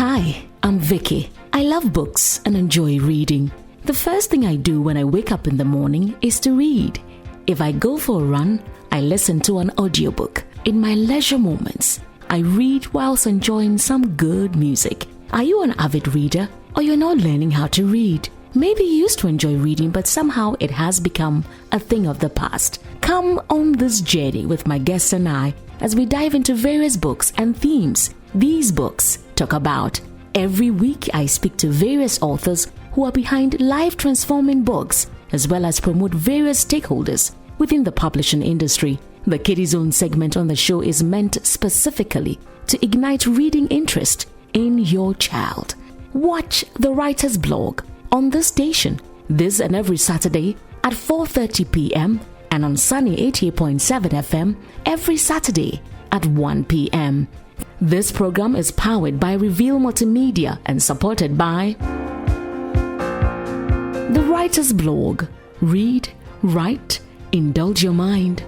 Hi, I'm Vicky. I love books and enjoy reading. The first thing I do when I wake up in the morning is to read. If I go for a run, I listen to an audiobook. In my leisure moments, I read whilst enjoying some good music. Are you an avid reader, or you're not learning how to read? Maybe you used to enjoy reading, but somehow it has become a thing of the past. Come on this journey with my guests and I as we dive into various books and themes these books talk about. Every week, I speak to various authors who are behind life-transforming books, as well as promote various stakeholders within the publishing industry. The Kiddie Zone segment on the show is meant specifically to ignite reading interest in your child. Watch the Writer's Blog on this station this and every Saturday at 4:30 p.m. and on Sunny 88.7 FM every Saturday at 1 p.m. This program is powered by Reveal Multimedia and supported by The Writer's Blog. Read, write, indulge your mind.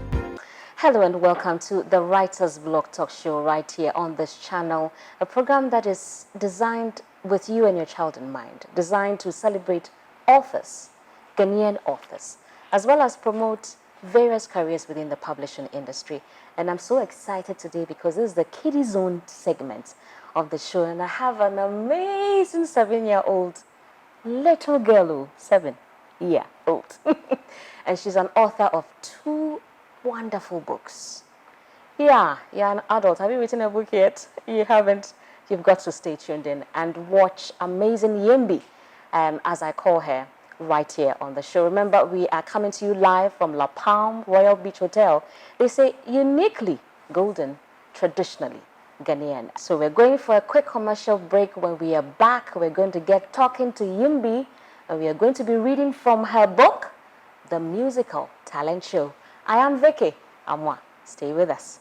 Hello and welcome to the Writer's Blog Talk Show right here on this channel, a program that is designed with you and your child in mind, designed to celebrate authors, Ghanaian authors, as well as promote various careers within the publishing industry. And I'm so excited today because this is the Kiddie Zone segment of the show, and I have an amazing 7-year-old little girl, 7-year-old, and she's an author of 2 wonderful books. Yeah, you're an adult. Have you written a book yet? You haven't. You've got to stay tuned in and watch amazing Yinby, as I call her, right here on the show. Remember, we are coming to you live from La Palm Royal Beach Hotel. They say uniquely golden, traditionally Ghanaian. So we're going for a quick commercial break. When we are back, we're going to get talking to Yinby, and we are going to be reading from her book, The Musical Talent Show. I am Vicky Amwa. Stay with us.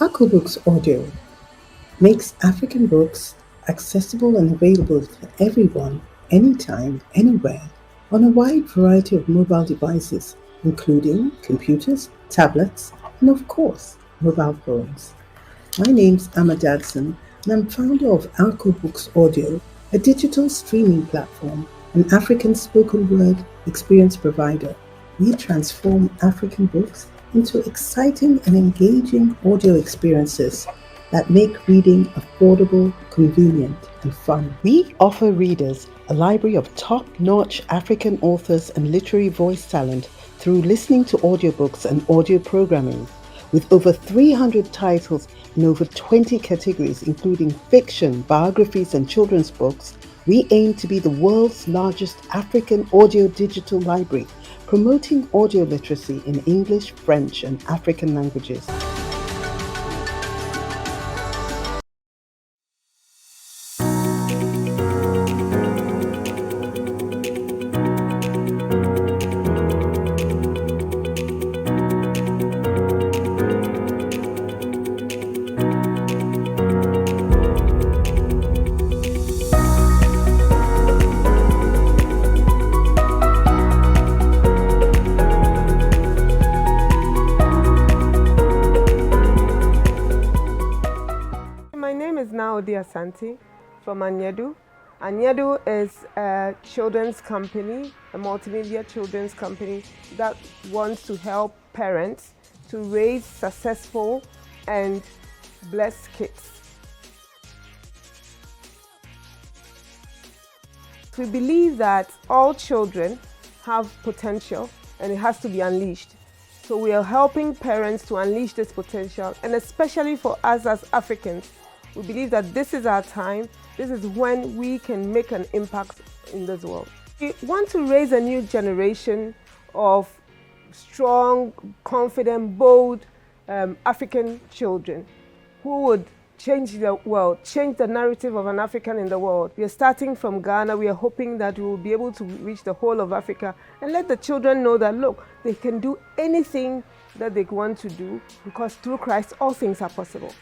Ako Books Audio makes African books accessible and available to everyone, anytime, anywhere, on a wide variety of mobile devices, including computers, tablets, and of course, mobile phones. My name's Amma Dadson, and I'm founder of Ako Books Audio, a digital streaming platform, an African spoken word experience provider. We transform African books into exciting and engaging audio experiences that make reading affordable, convenient, and fun. We offer readers a library of top-notch African authors and literary voice talent through listening to audiobooks and audio programming. With over 300 titles in over 20 categories, including fiction, biographies, and children's books, we aim to be the world's largest African audio digital library, promoting audio literacy in English, French, and African languages. Asante from Anyedu. Anyedu is a children's company, a multimedia children's company that wants to help parents to raise successful and blessed kids. We believe that all children have potential and it has to be unleashed. So we are helping parents to unleash this potential, and especially for us as Africans, we believe that this is our time. This is when we can make an impact in this world. We want to raise a new generation of strong, confident, bold African children who would change the world, change the narrative of an African in the world. We are starting from Ghana. We are hoping that we will be able to reach the whole of Africa and let the children know that, look, they can do anything that they want to do, because through Christ, all things are possible.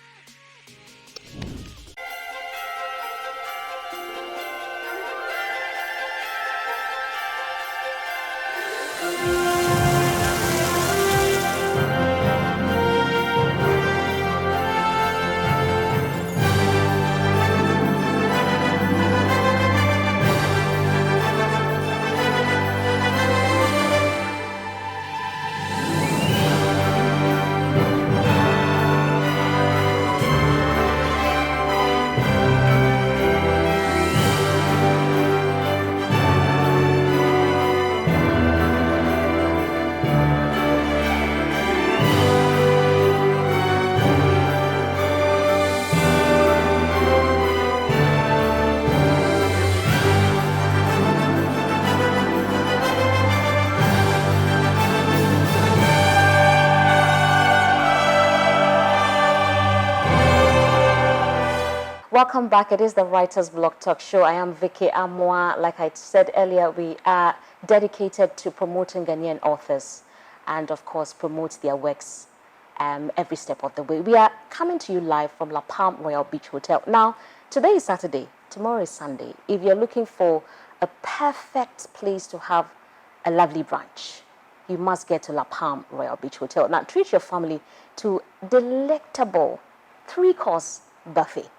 Welcome back. It is the Writers Block Talk Show. I am Vicky Amwa. Like I said earlier, we are dedicated to promoting Ghanaian authors and, of course, promote their works every step of the way. We are coming to you live from La Palm Royal Beach Hotel. Now, today is Saturday. Tomorrow is Sunday. If you're looking for a perfect place to have a lovely brunch, you must get to La Palm Royal Beach Hotel. Now, treat your family to delectable 3-course buffet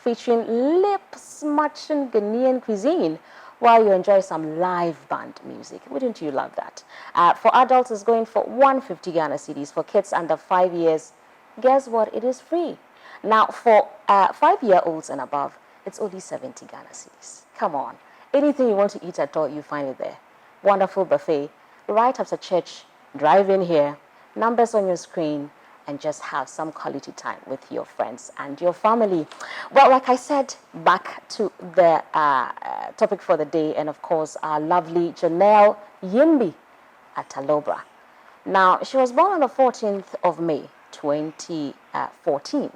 featuring lip-smudging Ghanaian cuisine while you enjoy some live band music. Wouldn't you love that? For adults, it's going for 150 Ghana cedis. For kids under 5 years, guess what? It is free. Now, for 5-year-olds and above, it's only 70 Ghana cedis. Come on. Anything you want to eat at all, you find it there. Wonderful buffet. Right after church, drive in here, numbers on your screen, and just have some quality time with your friends and your family. Well, like I said, back to the topic for the day, and of course, our lovely Jeanelle Yinbomah Atalobra. Now, she was born on the 14th of May, 2014.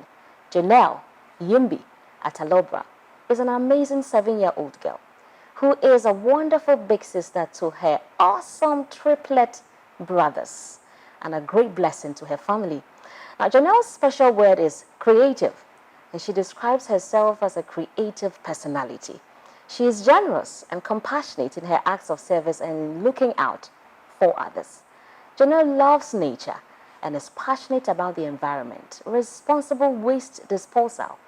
Jeanelle Yinbomah Atalobra is an amazing 7-year-old girl who is a wonderful big sister to her awesome triplet brothers and a great blessing to her family. Now, Jeanelle's special word is creative, and she describes herself as a creative personality. She is generous and compassionate in her acts of service and in looking out for others. Jeanelle loves nature and is passionate about the environment, responsible waste disposal,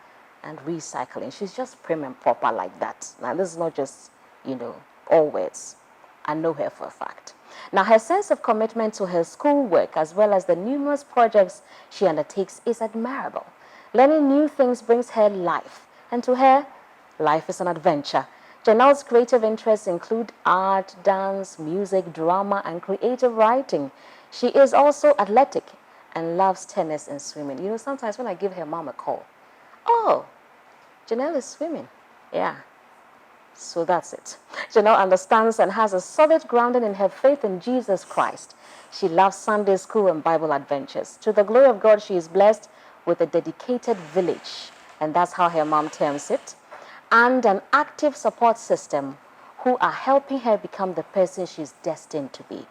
and recycling. She's just prim and proper like that. Now, this is not just, all words. I know her for a fact. Now, her sense of commitment to her schoolwork as well as the numerous projects she undertakes is admirable. Learning new things brings her life, and to her, life is an adventure. Jeanelle's creative interests include art, dance, music, drama, and creative writing. She is also athletic and loves tennis and swimming. Sometimes when I give her mom a call, oh, Jeanelle is swimming. Yeah. So that's it. Jeanelle understands and has a solid grounding in her faith in Jesus Christ. She loves Sunday school and Bible adventures. To the glory of God, she is blessed with a dedicated village, and that's how her mom terms it, and an active support system who are helping her become the person she's destined to be.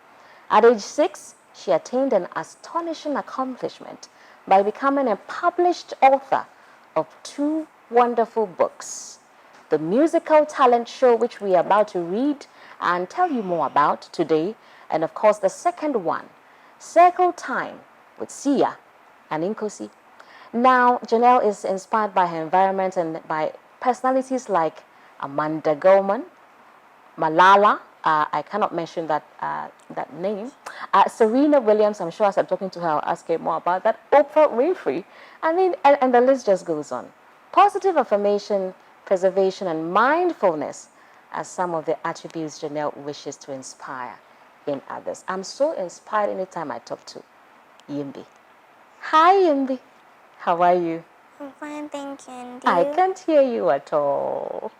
At age 6, she attained an astonishing accomplishment by becoming a published author of 2 wonderful books. The musical talent show, which we are about to read and tell you more about today, and of course the second one, Circle Time with Sia and Inkosi. Now, Jeanelle is inspired by her environment and by personalities like Amanda Gorman, Malala, I cannot mention that name, Serena Williams. I'm sure as I'm talking to her, I'll ask her more about that, Oprah Winfrey, and the list just goes on. Positive affirmation, preservation, and mindfulness are some of the attributes Jeanelle wishes to inspire in others. I'm so inspired anytime I talk to Yinby. Hi, Yinby. How are you? I'm fine, thank you. And I you? can't hear you at all.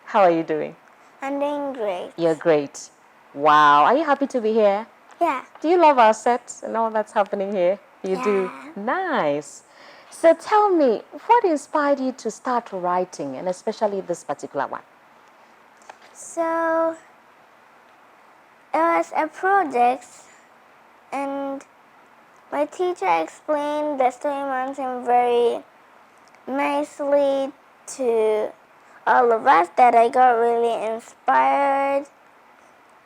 How are you doing? I'm doing great. You're great. Wow. Are you happy to be here? Yeah. Do you love our set and all that's happening here? You do? Yeah. Nice. So tell me, what inspired you to start writing, and especially this particular one? So, it was a project, and my teacher explained the story mountain very nicely to all of us that I got really inspired,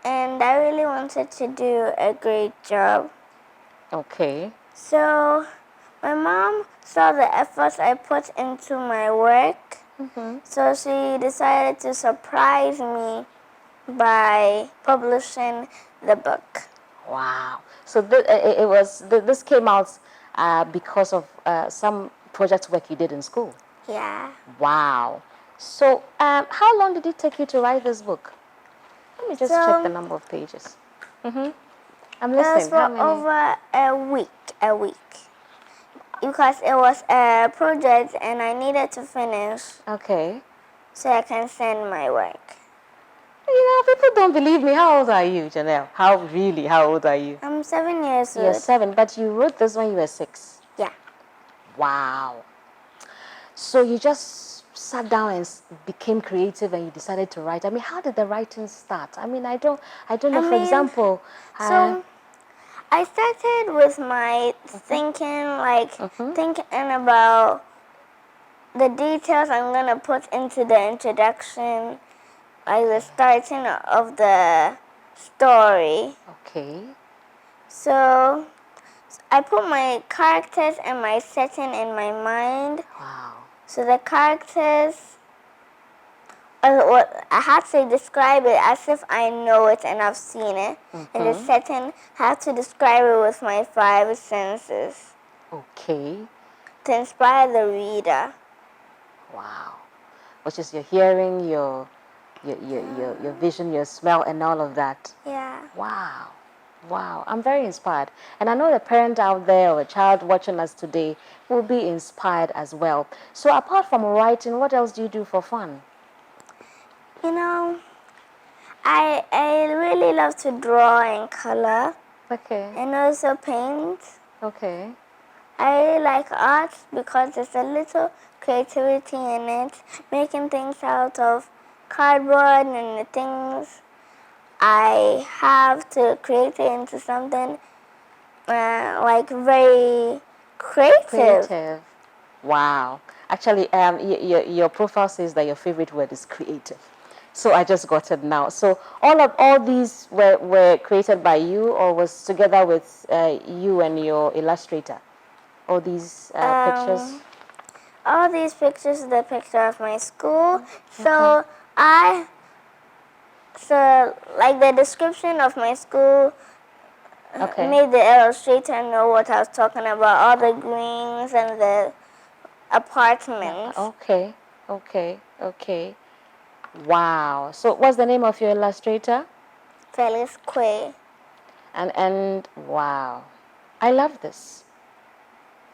and I really wanted to do a great job. Okay. So, my mom saw the efforts I put into my work, so she decided to surprise me by publishing the book. Wow. So this came out because of some project work you did in school. Yeah. Wow. So how long did it take you to write this book? Let me just check the number of pages. I'm It was listening. for How many? over a week. Because it was a project and I needed to finish Okay. so I can send my work. People don't believe me. How old are you, Jeanelle? How old are you? I'm 7 years old. You're 7, but you wrote this when you were 6. Yeah. Wow. So you just sat down and became creative and you decided to write? I mean, how did the writing start? I mean, I don't know. For example, so I started with my thinking, like thinking about the details I'm gonna put into the introduction, like the starting of the story. Okay. So I put my characters and my setting in my mind. Wow. So the characters, what I had to describe it as if I know it and I've seen it. And the setting, I had to describe it with my 5 senses. Okay. To inspire the reader. Wow. Which is your hearing, your vision, your smell, and all of that. Yeah. Wow. Wow. I'm very inspired. And I know the parent out there or a child watching us today will be inspired as well. So apart from writing, what else do you do for fun? You know, I really love to draw and color. Okay. And also paint. Okay. I like art because there's a little creativity in it, making things out of cardboard and the things I have to create it into something like very creative. Wow. Actually, your profile says that your favorite word is creative. So I just got it now. So all these were created by you, or was together with you and your illustrator? All these pictures? All these pictures are the picture of my school. So like the description of my school made the illustrator know what I was talking about, all the greens and the apartments. Okay. Wow. So what's the name of your illustrator? Felix Quay. And wow. I love this.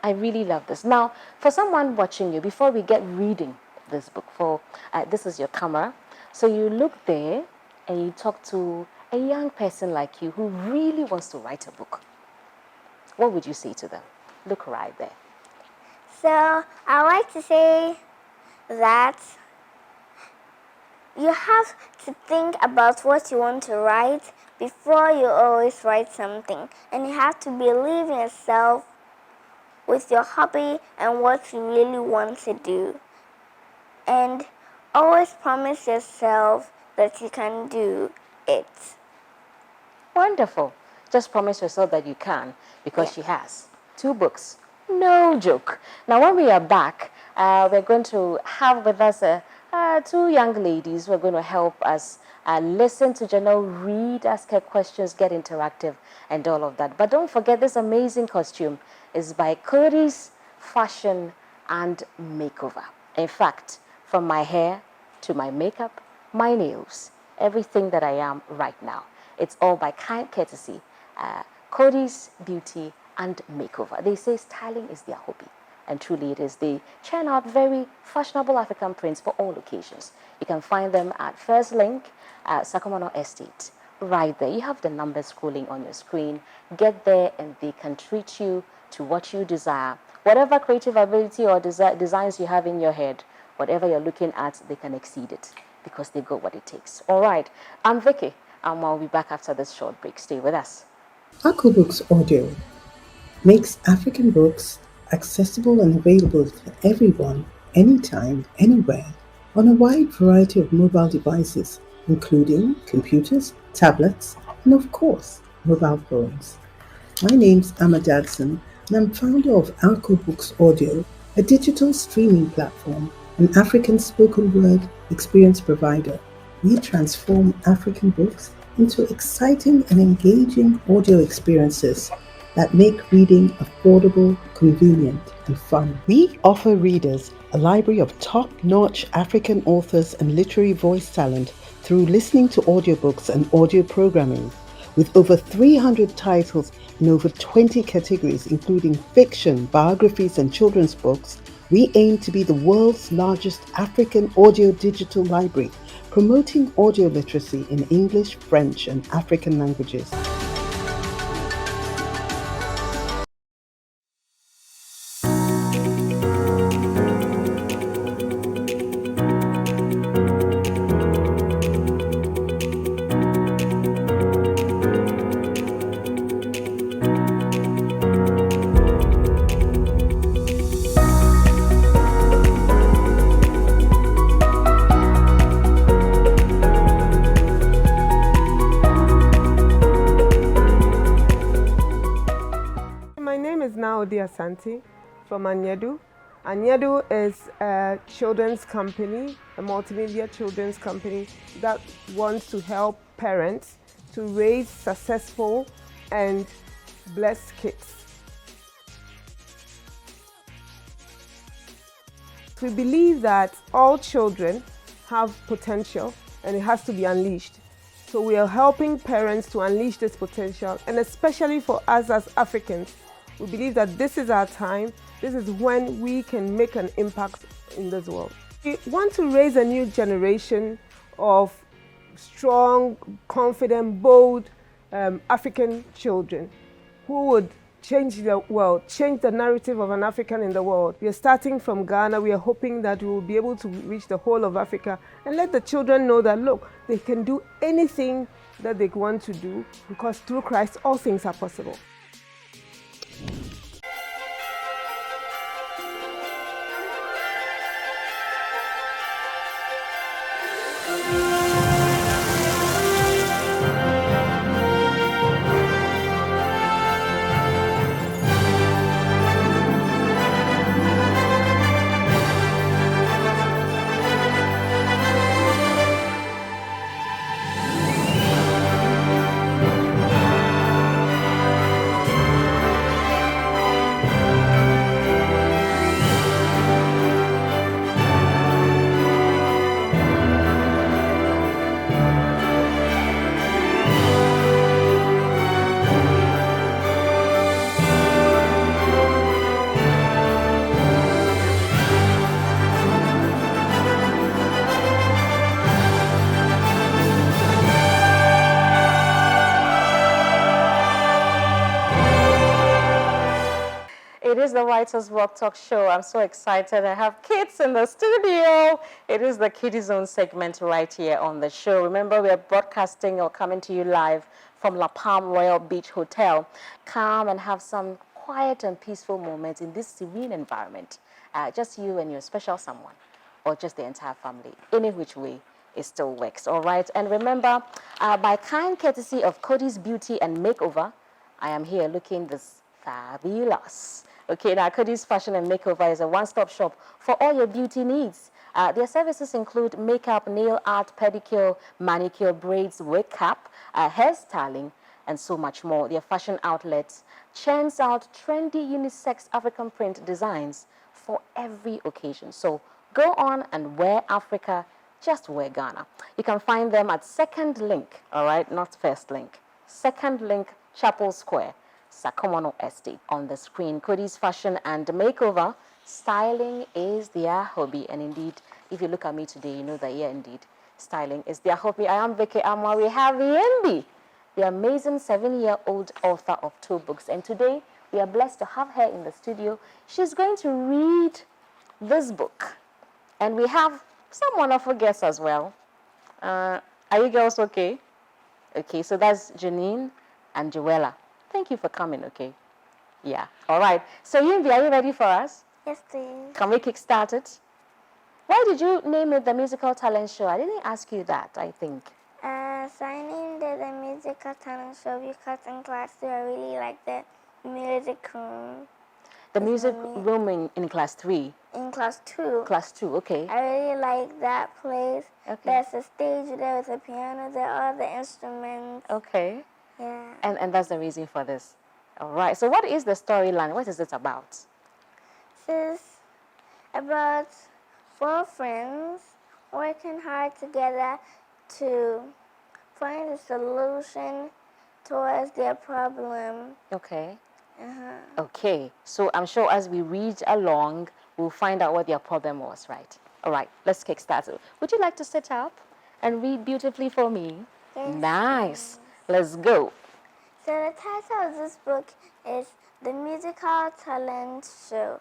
I really love this. Now, for someone watching you, before we get reading this book, this is your camera. So you look there and you talk to a young person like you who really wants to write a book. What would you say to them? Look right there. So I like to say that you have to think about what you want to write before you always write something. And you have to believe in yourself with your hobby and what you really want to do. And always promise yourself that you can do it. Wonderful. Just promise yourself that you can, because she has 2 books. No joke. Now, when we are back, we're going to have with us 2 young ladies who are going to help us listen to Jeanelle read, ask her questions, get interactive, and all of that. But don't forget, this amazing costume is by Cody's Fashion and Makeover. In fact, from my hair to my makeup, my nails, everything that I am right now, it's all by kind courtesy, Cody's Beauty and Makeover. They say styling is their hobby, and truly it is. They churn out very fashionable African prints for all occasions. You can find them at First Link, Sacramento Estate. Right there, you have the numbers scrolling on your screen. Get there and they can treat you to what you desire. Whatever creative ability or designs you have in your head, whatever you're looking at, they can exceed it because they got what it takes. All right, I'm Vicky, and I'll be back after this short break. Stay with us. Books Audio makes African books accessible and available to everyone, anytime, anywhere, on a wide variety of mobile devices, including computers, tablets, and of course, mobile phones. My name's Amma Dadson, and I'm founder of Books Audio, a digital streaming platform, an African spoken word experience provider. We transform African books into exciting and engaging audio experiences that make reading affordable, convenient, and fun. We offer readers a library of top-notch African authors and literary voice talent through listening to audiobooks and audio programming. With over 300 titles in over 20 categories, including fiction, biographies, and children's books, we aim to be the world's largest African audio digital library, promoting audio literacy in English, French, and African languages. Odi Asante from Anyedu. Anyedu is a children's company, a multimedia children's company that wants to help parents to raise successful and blessed kids. We believe that all children have potential and it has to be unleashed. So we are helping parents to unleash this potential, and especially for us as Africans, we believe that this is our time. This is when we can make an impact in this world. We want to raise a new generation of strong, confident, bold African children who would change the world, change the narrative of an African in the world. We are starting from Ghana. We are hoping that we will be able to reach the whole of Africa and let the children know that, look, they can do anything that they want to do because through Christ, all things are possible. It is the Writers' Walk Talk Show. I'm so excited. I have kids in the studio. It is the Kiddie Zone segment right here on the show. Remember, we are broadcasting or coming to you live from La Palm Royal Beach Hotel. Come and have some quiet and peaceful moments in this serene environment. Just you and your special someone, or just the entire family. Any which way, it still works. All right. And remember, by kind courtesy of Cody's Beauty and Makeover, I am here looking this fabulous. Okay, now Cody's Fashion and Makeover is a one-stop shop for all your beauty needs. Their services include makeup, nail art, pedicure, manicure, braids, wig cap, hairstyling, and so much more. Their fashion outlets churns out trendy unisex African print designs for every occasion. So go on and wear Africa, just wear Ghana. You can find them at Second Link, all right, not First Link. Second Link, Chapel Square, Sakomono Estate. On the screen, Cody's Fashion and Makeover. Styling is their hobby, and indeed, if you look at me today, you know that, yeah, indeed, styling is their hobby. I am Vicky Amwa. We have Yinby, the amazing 7-year-old author of 2 books, and today we are blessed to have her in the studio. She's going to read this book, and we have some wonderful guests as well. Are you girls okay? Okay, so that's Janine and Joella. Thank you for coming, okay? Yeah, all right. So, Yinby, are you ready for us? Yes, please. Can we kick start it? Why did you name it the Musical Talent Show? I didn't ask you that, I think. So I named it the Musical Talent Show because in class 2 I really like the music room. The music room in class 3? In class 2. Class 2, okay. I really like that place. Okay. There's a stage there with a piano, there are all the instruments. Okay. Yeah. And that's the reason for this. All right. So what is the storyline? What is it about? This is about 4 friends working hard together to find a solution towards their problem. Okay. Okay. So I'm sure as we read along, we'll find out what their problem was, right? All right. Let's kick start. Would you like to sit up and read beautifully for me? Yes. Nice. Let's go. So the title of this book is The Musical Talent Show,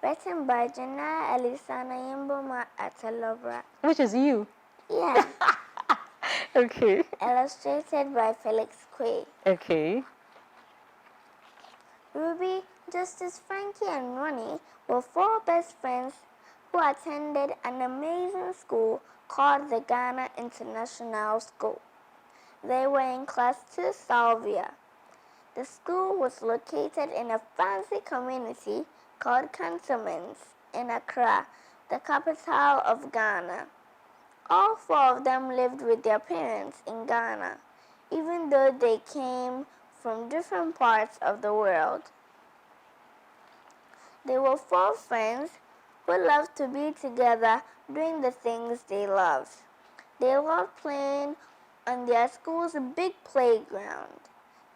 written by Jeanelle Elyse-Anna Yinbomah Atalobra. Which is you. Yeah. Okay. Illustrated by Felix Quay. Okay. Ruby, Justice, Frankie, and Ronnie were 4 best friends who attended an amazing school called the Ghana International School. They were in class 2 Salvia. The school was located in a fancy community called Cantonments in Accra, the capital of Ghana. All four of them lived with their parents in Ghana, even though they came from different parts of the world. They were four friends who loved to be together doing the things they loved. They loved playing on their school's big playground.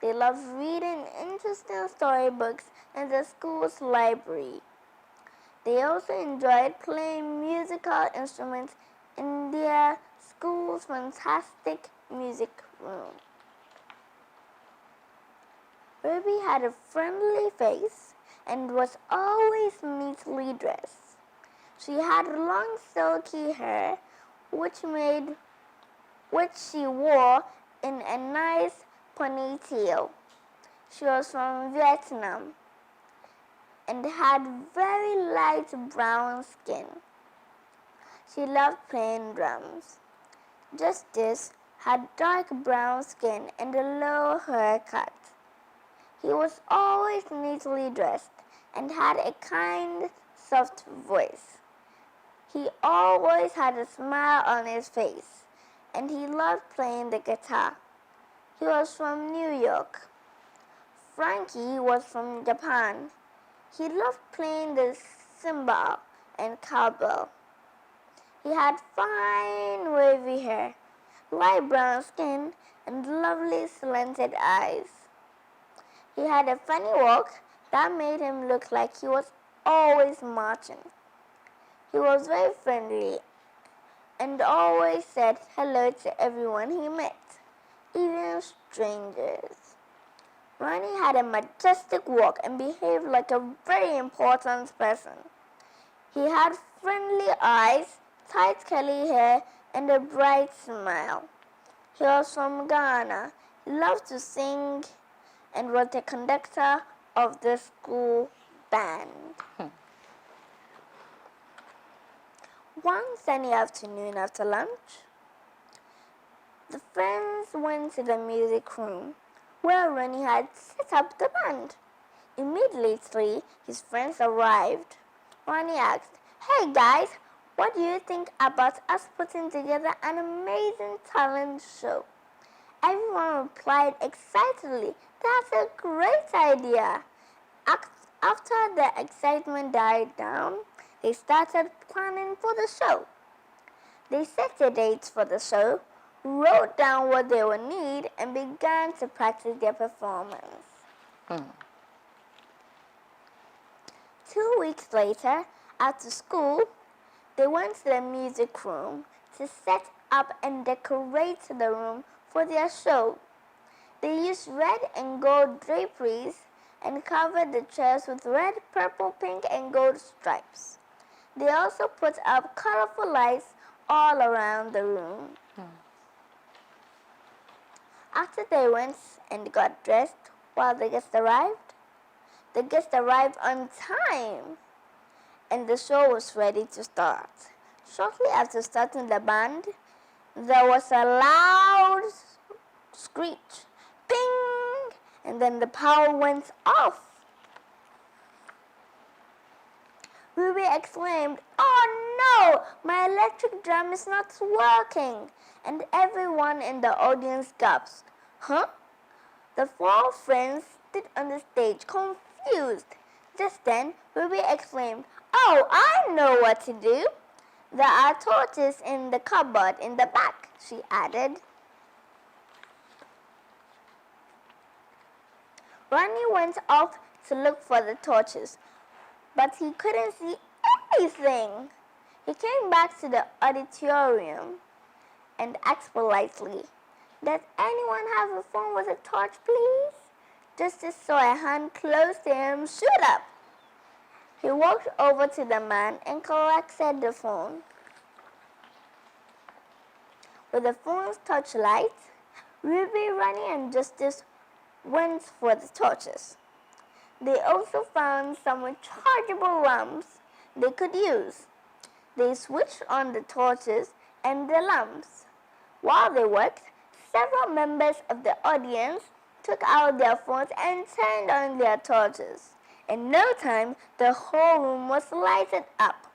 They loved reading interesting storybooks in the school's library. They also enjoyed playing musical instruments in their school's fantastic music room. Ruby had a friendly face and was always neatly dressed. She had long silky hair which she wore in a nice ponytail. She was from Vietnam and had very light brown skin. She loved playing drums. Justice had dark brown skin and a low haircut. He was always neatly dressed and had a kind, soft voice. He always had a smile on his face, and he loved playing the guitar. He was from New York. Frankie was from Japan. He loved playing the cymbal and cowbell. He had fine wavy hair, light brown skin, and lovely slanted eyes. He had a funny walk that made him look like he was always marching. He was very friendly and always said hello to everyone he met, even strangers. Ronnie had a majestic walk and behaved like a very important person. He had friendly eyes, tight curly hair, and a bright smile. He was from Ghana. He loved to sing and was the conductor of the school band. One sunny afternoon after lunch, the friends went to the music room where Ronnie had set up the band. Immediately, his friends arrived. Ronnie asked, "Hey guys, what do you think about us putting together an amazing talent show?" Everyone replied excitedly, "That's a great idea." After the excitement died down, they started planning for the show. They set the dates for the show, wrote down what they would need, and began to practice their performance. 2 weeks later, after school, they went to the music room to set up and decorate the room for their show. They used red and gold draperies and covered the chairs with red, purple, pink, and gold stripes. They also put up colorful lights all around the room. After they went and got dressed while the guests arrived on time, and the show was ready to start. Shortly after starting the band, there was a loud screech, ping, and then the power went off. Ruby exclaimed, "Oh no, my electric drum is not working," and everyone in the audience gasped. "Huh?" The four friends stood on the stage, confused. Just then, Ruby exclaimed, "Oh, I know what to do. There are torches in the cupboard in the back," she added. Ronnie went off to look for the torches, but he couldn't see anything. He came back to the auditorium and asked politely, "Does anyone have a phone with a torch, please?" Justice saw a hand close to him shoot up. He walked over to the man and collected the phone. With the phone's torchlight, Ruby, Ronnie, and Justice went for the torches. They also found some rechargeable lamps they could use. They switched on the torches and the lamps. While they worked, several members of the audience took out their phones and turned on their torches. In no time, the whole room was lighted up.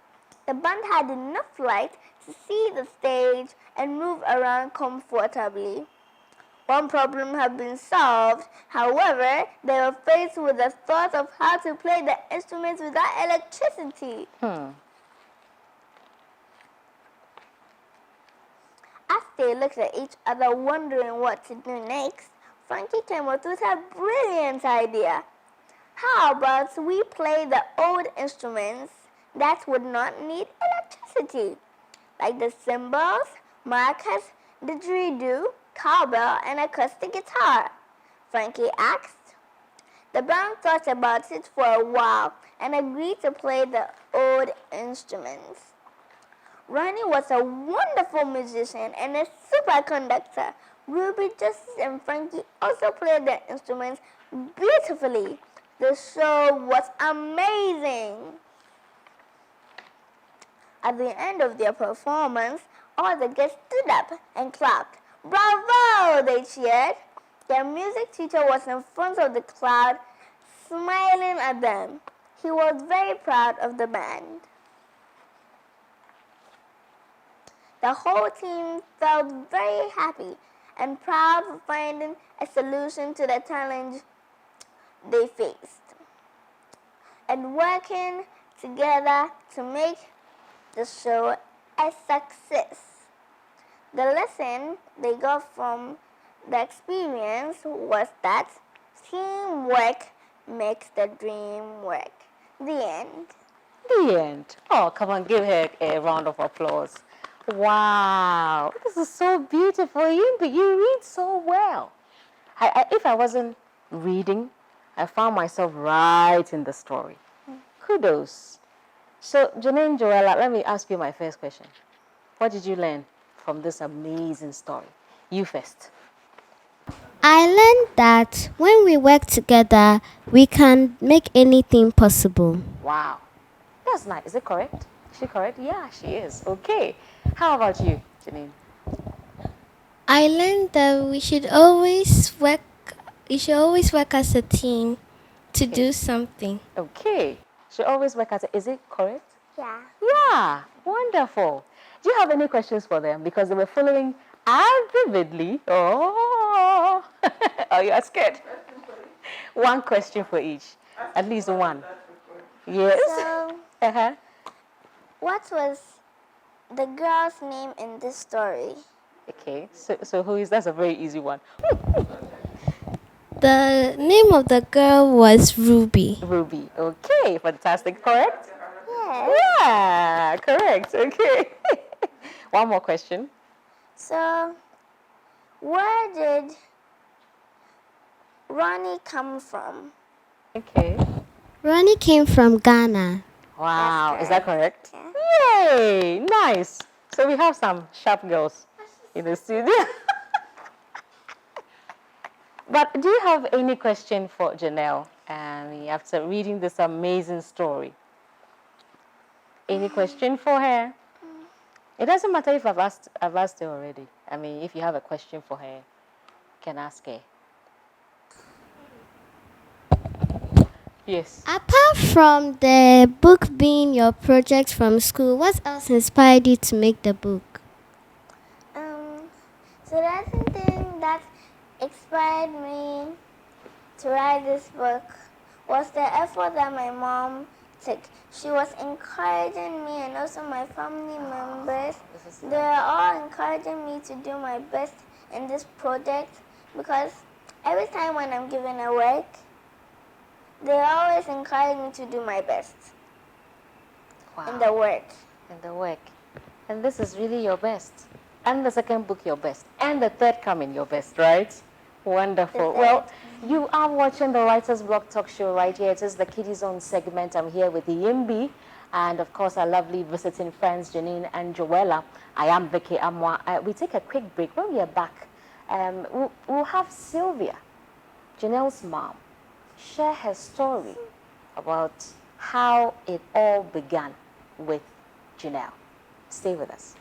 The band had enough light to see the stage and move around comfortably. One problem had been solved. However, they were faced with the thought of how to play the instruments without electricity. As they looked at each other wondering what to do next, Frankie came up with a brilliant idea. How about we play the old instruments that would not need electricity, like the cymbals, maracas, didgeridoo, cowbell, and acoustic guitar? Frankie asked. The band thought about it for a while and agreed to play the old instruments. Ronnie was a wonderful musician and a superconductor. Ruby, Justice, and Frankie also played their instruments beautifully. The show was amazing. At the end of their performance, all the guests stood up and clapped. Bravo! They cheered. Their music teacher was in front of the crowd, smiling at them. He was very proud of the band. The whole team felt very happy and proud for finding a solution to the challenge they faced and working together to make the show a success. The lesson they got from the experience was that teamwork makes the dream work. The end. The end. Oh, come on, give her a round of applause. Wow, this is so beautiful. Yinby, you read so well. If I wasn't reading, I found myself right in the story. Kudos. So, Jeanelle and Joella, let me ask you my first question. What did you learn from this amazing story? You first. I learned that when we work together, we can make anything possible. Wow, that's nice. Is it correct? Is she correct? Yeah, she is. Okay. How about you, Janine? I learned that we should always work as a team to do something. Okay. Should always work as a... Is it correct? Yeah. Yeah. Wonderful. Do you have any questions for them? Because they were following avidly. Oh. Oh, you are scared. One question for each. At least one. Yes. So, what was the girl's name in this story? Okay. So who is... That's a very easy one. The name of the girl was Ruby. Ruby. Okay. Fantastic. Correct? Yes. Yeah. Correct. Okay. One more question. So, where did Ronnie come from? Okay. Ronnie came from Ghana. Wow. Is that correct? Yeah. Yay. Nice. So we have some sharp girls in the studio. But do you have any question for Jeanelle after reading this amazing story? Any question for her? It doesn't matter if I've asked her already. I mean, if you have a question for her, you can ask her. Yes. Apart from the book being your project from school, what else inspired you to make the book? So that's the thing that inspired me to write this book was the effort that my mom took. She was encouraging me and also my family members. They are all encouraging me to do my best in this project because every time when I'm given a work, they always encourage me to do my best in the work. In the work. And this is really your best. And the second book, your best. And the third coming, your best, right? Wonderful. Well, you are watching the Writers Block Talk Show right here. It is the Kiddies Zone segment. I'm here with Yinby and, of course, our lovely visiting friends, Janine and Joella. I am Vicky Amwa. We take a quick break. When we are back, we'll have Sylvia, Janelle's mom, share her story about how it all began with Jeanelle. Stay with us.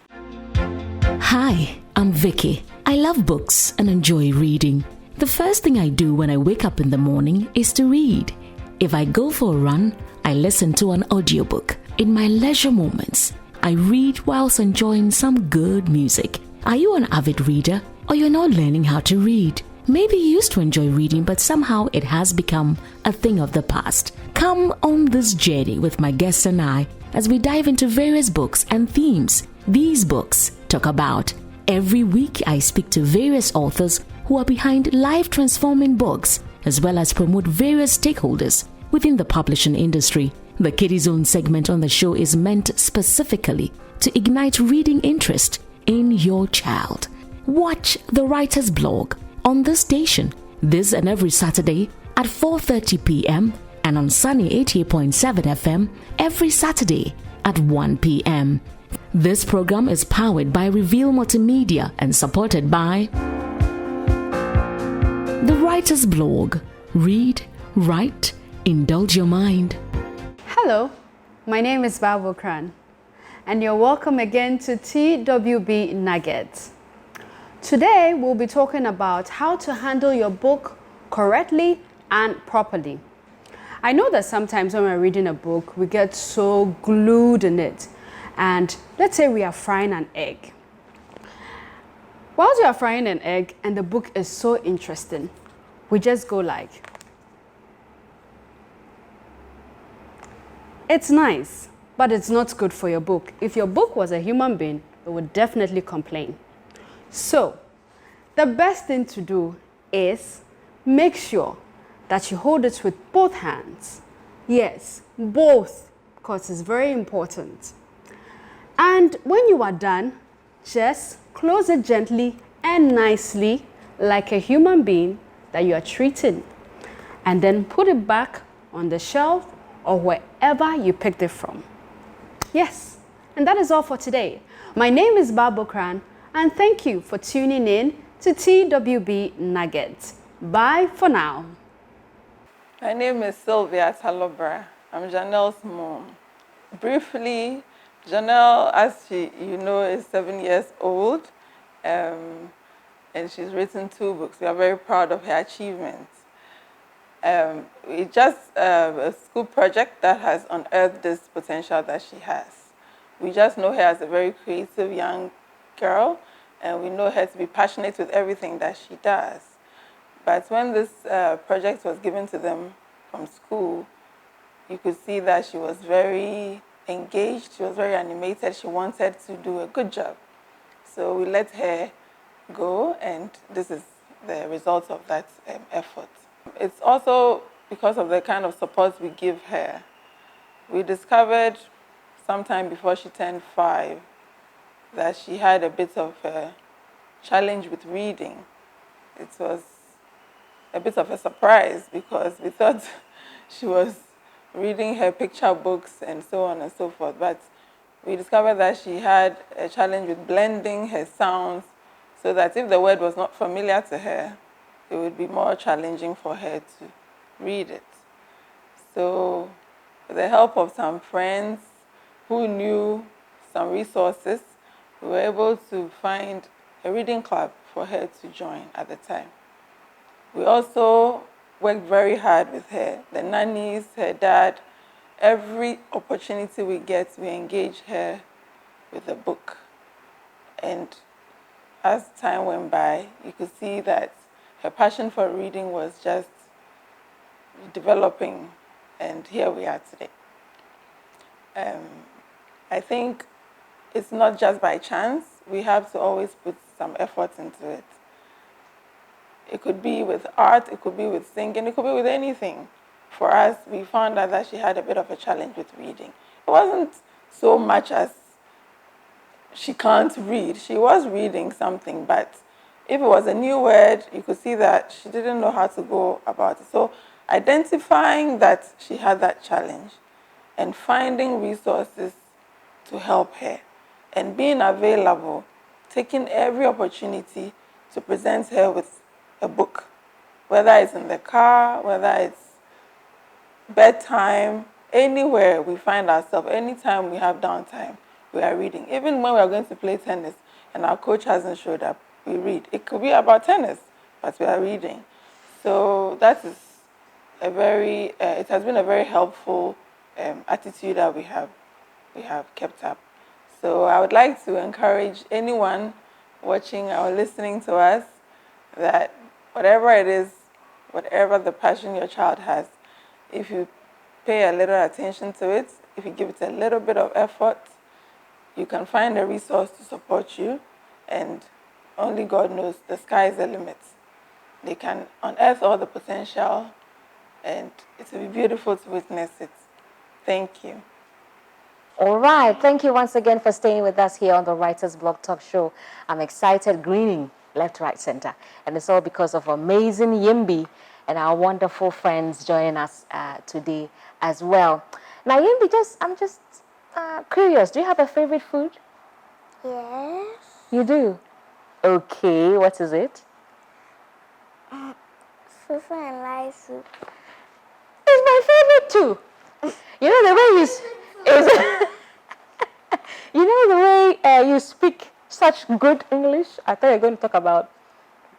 Hi, I'm Vicky. I love books and enjoy reading. The The first thing I do when I wake up in the morning is to read. If I go for a run, I listen to an audiobook. In my leisure moments, I read whilst enjoying some good music. Are you an avid reader, or you're not learning how to read? Maybe you used to enjoy reading, but somehow it has become a thing of the past. Come on this journey with my guests and I as we dive into various books and themes these books talk about. Every week, I speak to various authors who are behind life-transforming books, as well as promote various stakeholders within the publishing industry. The Kiddie Zone segment on the show is meant specifically to ignite reading interest in your child. Watch the Writer's Blog on this station this and every Saturday at 4:30 p.m. and on Sunny 88.7 FM every Saturday at 1 p.m. This program is powered by Reveal Multimedia and supported by The Writer's Blog. Read, write, indulge your mind. Hello, my name is Babu Kran, and you're welcome again to TWB Nuggets. Today, we'll be talking about how to handle your book correctly and properly. I know that sometimes when we're reading a book, we get so glued in it. And let's say we are frying an egg. Whilst you are frying an egg and the book is so interesting, we just go like, it's nice, but it's not good for your book. If your book was a human being, it would definitely complain. So, the best thing to do is make sure that you hold it with both hands. Yes, both, because it's very important. And when you are done, just close it gently and nicely like a human being that you are treating. And then put it back on the shelf or wherever you picked it from. Yes, and that is all for today. My name is Babu Kran, and thank you for tuning in to TWB Nuggets. Bye for now. My name is Sylvia Atalobra. I'm Jeanelle's mom. Briefly, Jeanelle, as you know, is 7 years old, and she's written 2 books. We are very proud of her achievements. It's just a school project that has unearthed this potential that she has. We just know her as a very creative young girl, and we know her to be passionate with everything that she does. But when this project was given to them from school, you could see that she was very engaged, she was very animated, she wanted to do a good job. So we let her go, and this is the result of that effort. It's also because of the kind of support we give her. We discovered sometime before she turned 5 that she had a bit of a challenge with reading. It was a bit of a surprise because we thought she was reading her picture books and so on and so forth. But we discovered that she had a challenge with blending her sounds so that if the word was not familiar to her, it would be more challenging for her to read it. So with the help of some friends who knew some resources, we were able to find a reading club for her to join at the time. We also worked very hard with her, the nannies, her dad. Every opportunity we get, we engage her with a book. And as time went by, you could see that her passion for reading was just developing, and here we are today. I think it's not just by chance. We have to always put some effort into it. It could be with art, it could be with singing, it could be with anything. For us, we found out that she had a bit of a challenge with reading. It wasn't so much as she can't read. She was reading something, but if it was a new word, you could see that she didn't know how to go about it. So identifying that she had that challenge and finding resources to help her and being available, taking every opportunity to present her with a book, whether it's in the car, whether it's bedtime, anywhere we find ourselves, anytime we have downtime, we are reading. Even when we are going to play tennis and our coach hasn't showed up, we read. It could be about tennis, but we are reading. So that is it has been a very helpful attitude that we have kept up. So I would like to encourage anyone watching or listening to us that whatever it is, whatever the passion your child has, if you pay a little attention to it, if you give it a little bit of effort, you can find a resource to support you, and only God knows the sky is the limit. They can unearth all the potential, and it will be beautiful to witness it. Thank you. All right. Thank you once again for staying with us here on the Writers Blog Talk Show. I'm excited, grinning left, right, center. And it's all because of amazing Yinby and our wonderful friends joining us today as well. Now, Yinby, I'm just curious. Do you have a favorite food? Yes. You do? Okay. What is it? Fufu and rice soup. It's my favorite too. You know the way you know the way you speak such good English. I thought you were going to talk about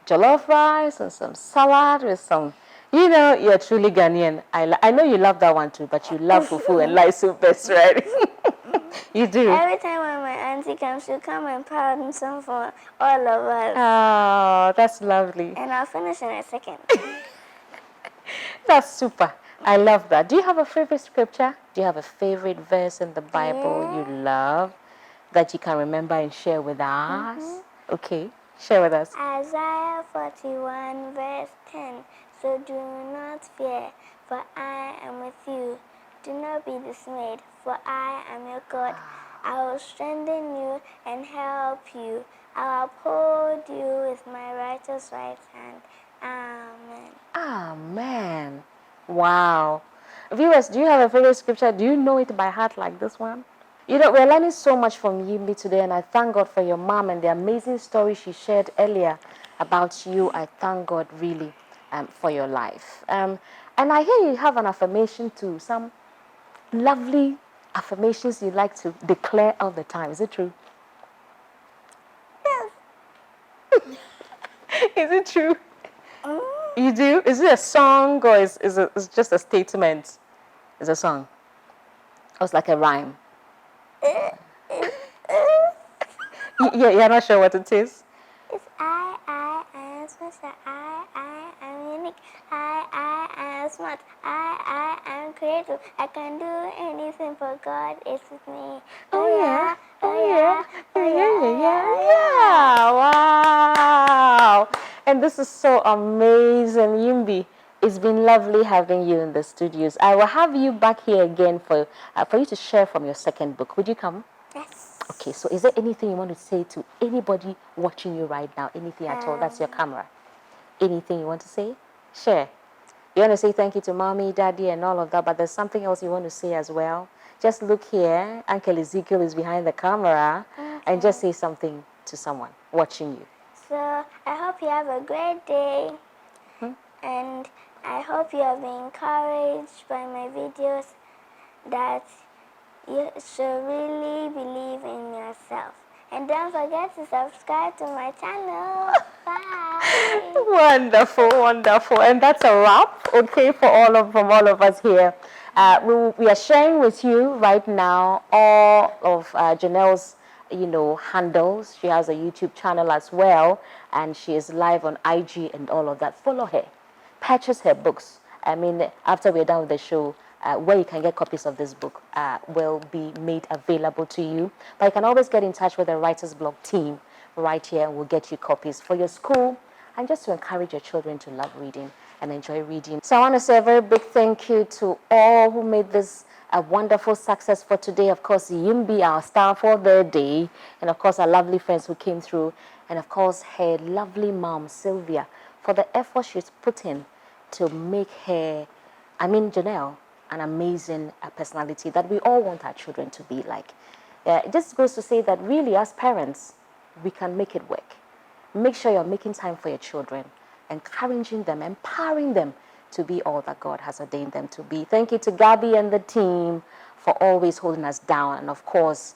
jollof rice and some salad with some. You know, you're truly Ghanaian. I know you love that one too, but you love fufu and rice soup best, right? You do. Every time when my auntie comes, she'll come and pound some for all of us. Oh, that's lovely. And I'll finish in a second. That's super. I love that. Do you have a favorite scripture? Do you have a favorite verse in the Bible you love that you can remember and share with us? Okay, share with us. Isaiah 41 verse 10. So do not fear, for I am with you. Do not be dismayed, for I am your God. I will strengthen you and help you. I will uphold you with my righteous right hand. Amen. Amen. Wow. Viewers, do you have a favorite scripture? Do you know it by heart like this one? You know, we're learning so much from Yinby today, and I thank God for your mom and the amazing story she shared earlier about you. I thank God really for your life. And I hear you have an affirmation too, some lovely affirmations you like to declare all the time. Is it true? Yes. Is it true? You do? Is it a song or is it just a statement? It's a song. Or it's like a rhyme. You're not sure what it is? It's I am special. I am unique. I am smart. I am creative. I can do anything for God is with me. Oh yeah. Wow. And this is so amazing, Yinby. It's been lovely having you in the studios. I will have you back here again for you to share from your second book. Would you come? Yes. Okay, so is there anything you want to say to anybody watching you right now? Anything at all? That's your camera. Anything you want to say? Share. You want to say thank you to mommy, daddy, and all of that, but there's something else you want to say as well. Just look here. Uncle Ezekiel is behind the camera, and just say something to someone watching you. So I hope you have a great day, and I hope you have been encouraged by my videos that you should really believe in yourself. And don't forget to subscribe to my channel. Bye. Wonderful, wonderful. And that's a wrap, okay, from all of us here. We are sharing with you right now all of Jeanelle's, handles. She has a YouTube channel as well, and she is live on IG and all of that. Follow her. Purchase her books. I mean, after we're done with the show, where you can get copies of this book will be made available to you. But you can always get in touch with the Writers Blog team right here, and we'll get you copies for your school and just to encourage your children to love reading and enjoy reading. So I want to say a very big thank you to all who made this a wonderful success for today. Of course, Yinby, our star for the day, and of course, our lovely friends who came through, and of course, her lovely mom, Sylvia, for the effort she's put in to make her, Jeanelle, an amazing personality that we all want our children to be like. It just goes to say that really, as parents, we can make it work. Make sure you're making time for your children, encouraging them, empowering them to be all that God has ordained them to be. Thank you to Gabby and the team for always holding us down. And of course,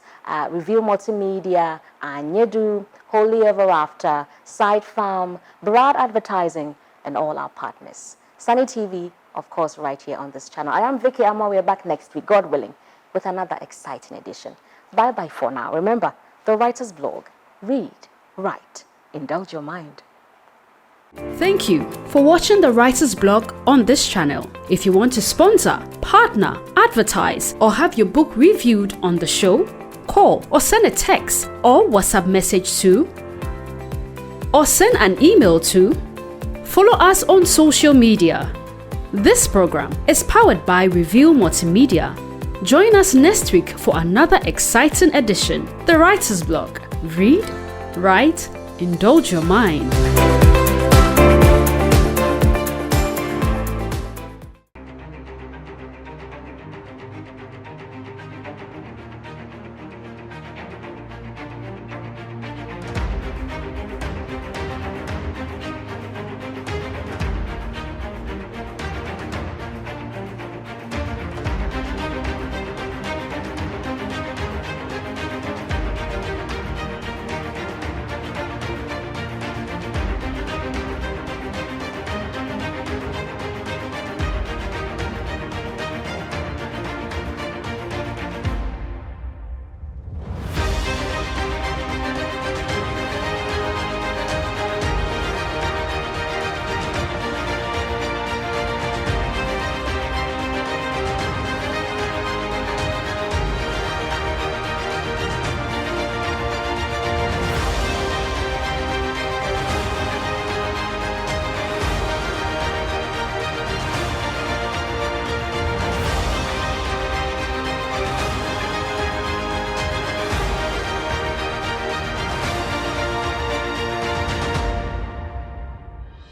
Review Multimedia, Anyedu, Holy Ever After, Side Farm, Broad Advertising, and all our partners. Sunny TV, of course, right here on this channel. I am Vicky Amma. We are back next week, God willing, with another exciting edition. Bye-bye for now. Remember, the Writer's Blog. Read, write, indulge your mind. Thank you for watching the Writer's Blog on this channel. If you want to sponsor, partner, advertise, or have your book reviewed on the show, call or send a text or WhatsApp message to, or send an email to, follow us on social media. This program is powered by Reveal Multimedia. Join us next week for another exciting edition. The Writer's Blog. Read, write, indulge your mind.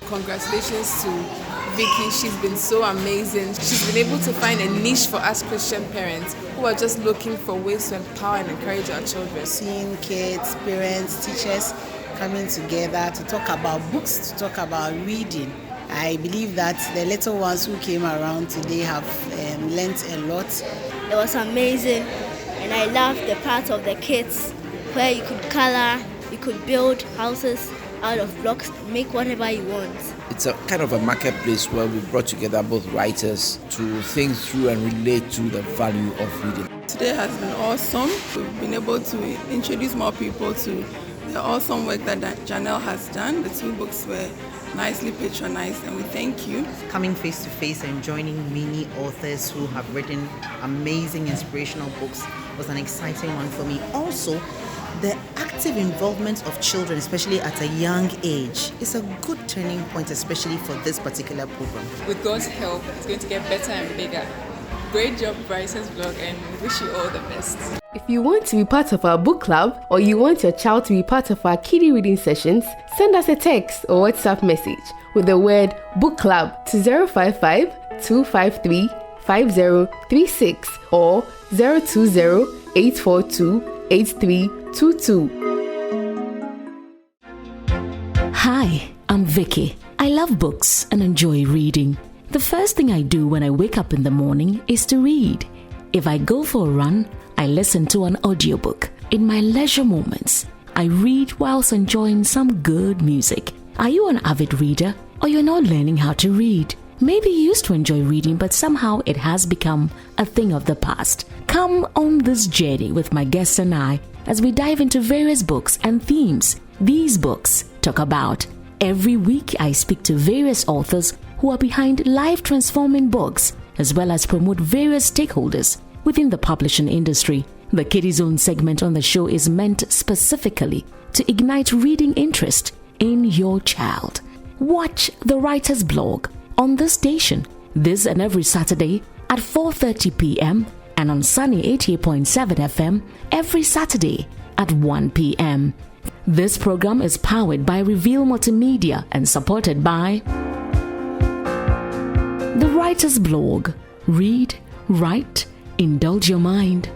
Congratulations to Vicky. She's been so amazing. She's been able to find a niche for us Christian parents who are just looking for ways to empower and encourage our children. Seeing kids, parents, teachers coming together to talk about books, to talk about reading. I believe that the little ones who came around today have learnt a lot. It was amazing, and I loved the part of the kids where you could color, you could build houses out of blocks, make whatever you want. It's a kind of a marketplace where we brought together both writers to think through and relate to the value of reading. Today has been awesome. We've been able to introduce more people to the awesome work that Jeanelle has done. The 2 books were nicely patronized, and we thank you. Coming face to face and joining many authors who have written amazing inspirational books was an exciting one for me. Also, the active involvement of children, especially at a young age, is a good turning point, especially for this particular program. With God's help, it's going to get better and bigger. Great job, Writer's Blog, and we wish you all the best. If you want to be part of our book club, or you want your child to be part of our kiddie reading sessions, send us a text or WhatsApp message with the word book club to 055 253 5036 or 020 842 8322. Hi, I'm Vicky. I love books and enjoy reading. The first thing I do when I wake up in the morning is to read. If I go for a run, I listen to an audiobook. In my leisure moments, I read whilst enjoying some good music. Are you an avid reader, or you're not learning how to read? Maybe you used to enjoy reading, but somehow it has become a thing of the past. Come on this journey with my guests and I as we dive into various books and themes these books talk about. Every week, I speak to various authors who are behind life-transforming books, as well as promote various stakeholders within the publishing industry. The Kiddie Zone segment on the show is meant specifically to ignite reading interest in your child. Watch the Writer's Blog on this station this and every Saturday at 4:30 p.m. and on Sunny 88.7 FM every Saturday at 1 p.m. This program is powered by Reveal Multimedia and supported by The Writer's Blog. Read, write, indulge your mind.